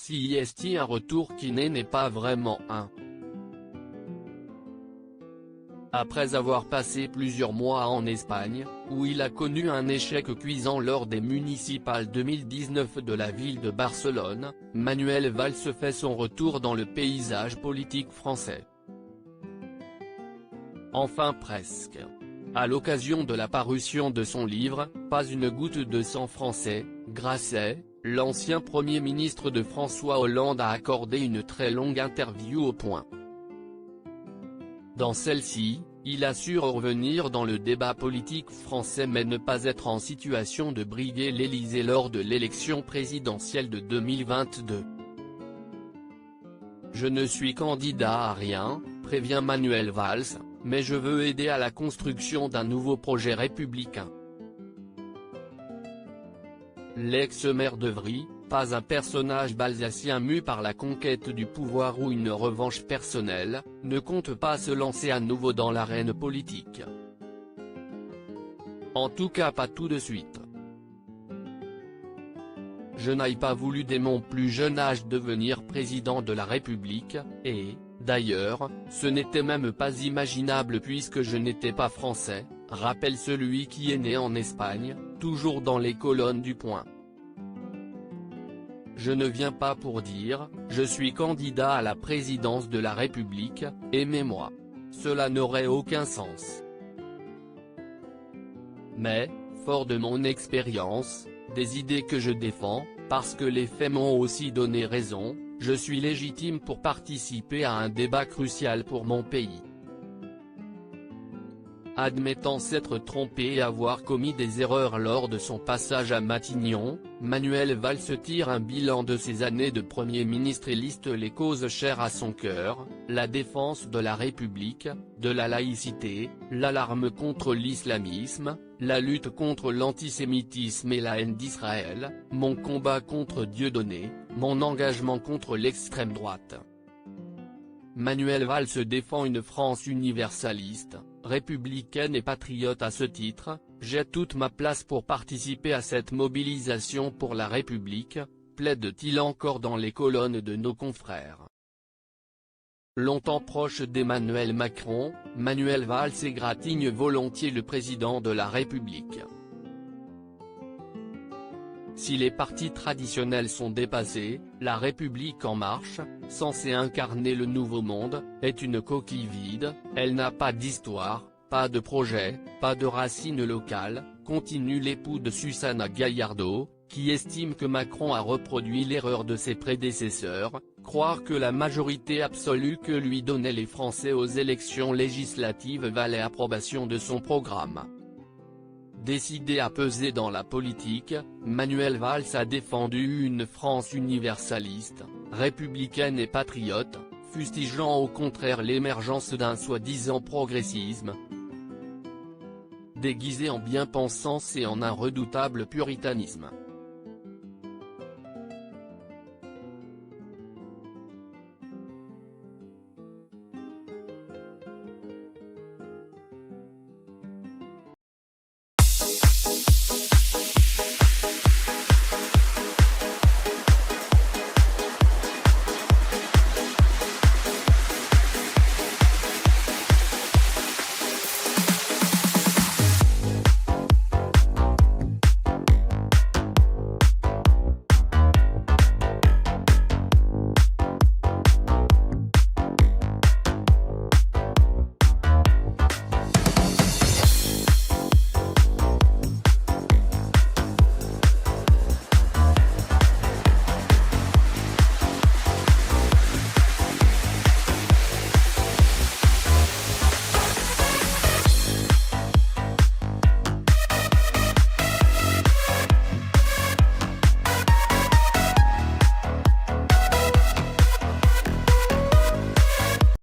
Si est un retour qui n'est pas vraiment un. Après avoir passé plusieurs mois en Espagne, où il a connu un échec cuisant lors des municipales 2019 de la ville de Barcelone, Manuel Valls fait son retour dans le paysage politique français. Enfin presque. À l'occasion de la parution de son livre « Pas une goutte de sang français », Grasset, l'ancien Premier ministre de François Hollande a accordé une très longue interview au Point. Dans celle-ci, il assure revenir dans le débat politique français mais ne pas être en situation de briguer l'Élysée lors de l'élection présidentielle de 2022. Je ne suis candidat à rien, prévient Manuel Valls, mais je veux aider à la construction d'un nouveau projet républicain. L'ex-maire d'Evry, pas un personnage balsacien mu par la conquête du pouvoir ou une revanche personnelle, ne compte pas se lancer à nouveau dans l'arène politique. En tout cas pas tout de suite. Je n'ai pas voulu dès mon plus jeune âge devenir président de la République, et, d'ailleurs, ce n'était même pas imaginable puisque je n'étais pas français, rappelle celui qui est né en Espagne, toujours dans les colonnes du Point. Je ne viens pas pour dire « je suis candidat à la présidence de la République, aimez-moi ». Cela n'aurait aucun sens. Mais, fort de mon expérience, des idées que je défends, parce que les faits m'ont aussi donné raison, je suis légitime pour participer à un débat crucial pour mon pays. Admettant s'être trompé et avoir commis des erreurs lors de son passage à Matignon, Manuel Valls tire un bilan de ses années de Premier ministre et liste les causes chères à son cœur, la défense de la République, de la laïcité, l'alarme contre l'islamisme, la lutte contre l'antisémitisme et la haine d'Israël, mon combat contre Dieudonné, mon engagement contre l'extrême droite. Manuel Valls défend une France universaliste, républicaine et patriote. À ce titre, j'ai toute ma place pour participer à cette mobilisation pour la République, plaide-t-il encore dans les colonnes de nos confrères. Longtemps proche d'Emmanuel Macron, Manuel Valls égratigne volontiers le président de la République. Si les partis traditionnels sont dépassés, La République En Marche, censée incarner le nouveau monde, est une coquille vide, elle n'a pas d'histoire, pas de projet, pas de racines locales, continue l'époux de Susana Gallardo, qui estime que Macron a reproduit l'erreur de ses prédécesseurs, croire que la majorité absolue que lui donnaient les Français aux élections législatives valait approbation de son programme. Décidé à peser dans la politique, Manuel Valls a défendu une France universaliste, républicaine et patriote, fustigeant au contraire l'émergence d'un soi-disant progressisme déguisé en bien-pensance et en un redoutable puritanisme.